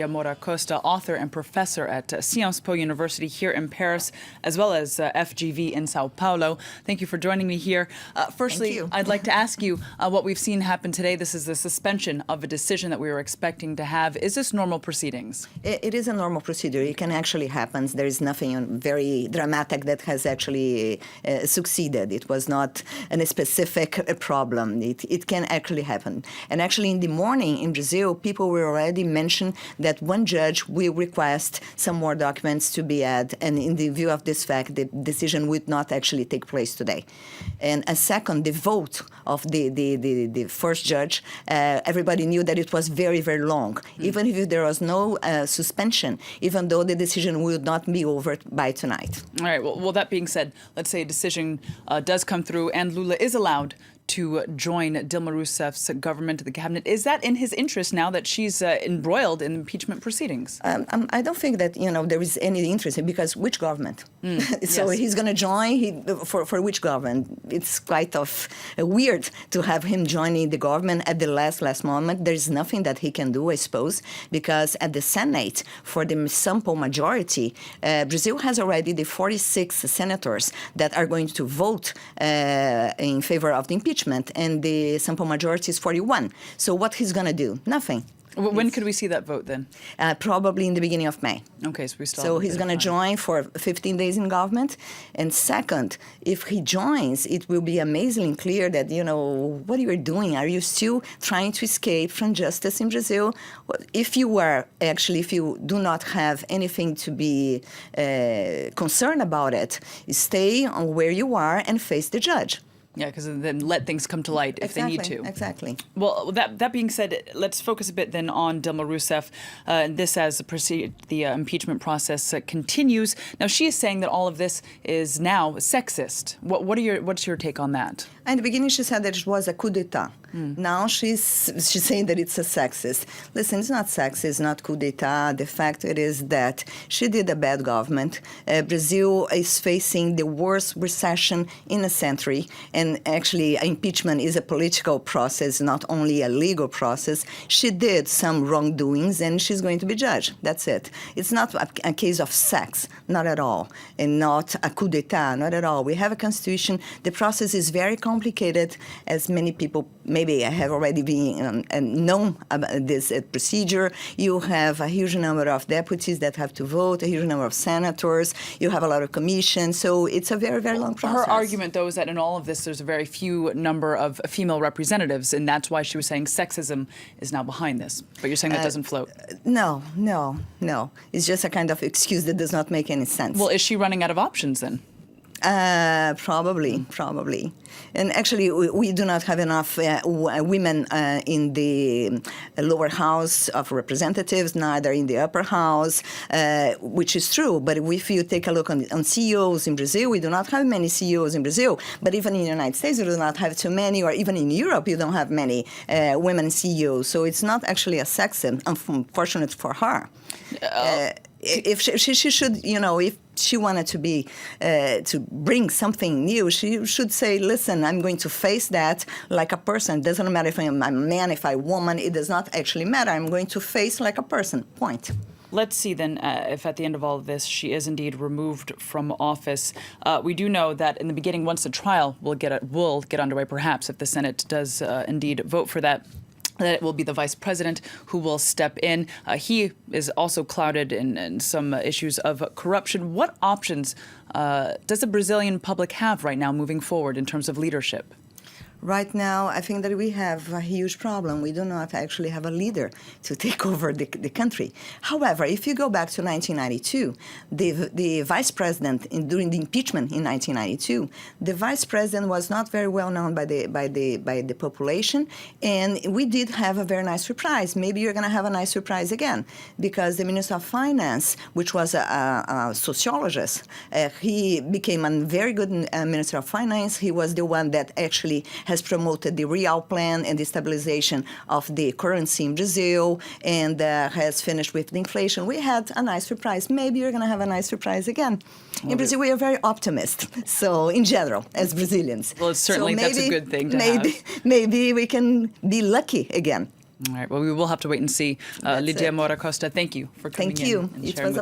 Ligia Maura Costa, author and professor at Sciences Po University here in Paris, as well as FGV in Sao Paulo. Thank you for joining me here. Firstly, I'd like to ask you what we've seen happen today. This is the suspension of a decision that we were expecting to have. Is this normal proceedings? It is a normal procedure. It can actually happen. There is nothing very dramatic that has actually succeeded. It was not a specific problem. It can actually happen. And actually in the morning in Brazil, people were already mentioned that one judge will request some more documents to be added, and in the view of this fact, the decision would not actually take place today. And a second, the vote of the first judge, everybody knew that it was very, very long, even if there was no suspension, even though the decision would not be over by tonight. All right, well, that being said, let's say a decision does come through and Lula is allowed to join Dilma Rousseff's government, the cabinet. Is that in his interest now that she's embroiled in impeachment proceedings? I don't think that, there is any interest, because which government? So yes. He's going to join, for which government? It's quite weird to have him joining the government at the last moment. There is nothing that he can do, I suppose, because at the Senate, for the simple majority, Brazil has already the 46 senators that are going to vote in favor of the impeachment. And the simple majority is 41. So what he's going to do? Nothing. When could we see that vote then? Probably in the beginning of May. Okay, so we still. So he's going to join for 15 days in government. And second, if he joins, it will be amazingly clear that, what you are doing. Are you still trying to escape from justice in Brazil? If you do not have anything to be concerned about it, stay on where you are and face the judge. Yeah, because then let things come to light if they need to. Exactly. Well, that being said, let's focus a bit then on Dilma Rousseff. This as the impeachment process continues. Now, she is saying that all of this is now sexist. What's your take on that? In the beginning, she said that it was a coup d'etat. Now she's saying that it's a sexist. Listen, it's not sexist, it's not coup d'etat. The fact it is that she did a bad government. Brazil is facing the worst recession in a century. And actually, impeachment is a political process, not only a legal process. She did some wrongdoings, and she's going to be judged. That's it. It's not a case of sex, not at all. And not a coup d'etat, not at all. We have a constitution. The process is very complicated, as many people maybe have already been known about this procedure. You have a huge number of deputies that have to vote, a huge number of senators. You have a lot of commissions. So it's a very, very long process. Her argument, though, is that in all of this, there's a very few number of female representatives, and that's why she was saying sexism is now behind this. But you're saying that doesn't float? No. It's just a kind of excuse that does not make any sense. Well, is she running out of options then? Probably. And actually, we do not have enough women in the lower house of representatives, neither in the upper house, which is true. But if you take a look on CEOs in Brazil, we do not have many CEOs in Brazil. But even in the United States, we do not have too many, or even in Europe, you don't have many women CEOs. So it's not actually a sexism, unfortunate for her. If she should, if she wanted to be to bring something new, she should say, listen, I'm going to face that like a person. It doesn't matter if I'm a man, if I'm a woman. It does not actually matter. I'm going to face like a person, point. Let's see then if at the end of all of this she is indeed removed from office. We do know that in the beginning, once the trial will get underway, perhaps if the Senate does indeed vote for that it will be the vice president who will step in. He is also clouded in some issues of corruption. What options does the Brazilian public have right now moving forward in terms of leadership? Right now, I think that we have a huge problem. We do not actually have a leader to take over the country. However, if you go back to 1992, the vice president, during the impeachment in 1992, the vice president was not very well known by the population, and we did have a very nice surprise. Maybe you're going to have a nice surprise again, because the Minister of Finance, which was a sociologist, he became a very good Minister of Finance. He was the one that actually has promoted the real plan and the stabilization of the currency in Brazil, and has finished with the inflation. We had a nice surprise. Maybe you're going to have a nice surprise again. In Brazil, we are very optimist. So, in general, as Brazilians. Well, it's certainly, that's a good thing to have. Maybe we can be lucky again. All right. Well, we will have to wait and see. That's Ligia it. Maura Costa, thank you for coming Thank you. in and It sharing was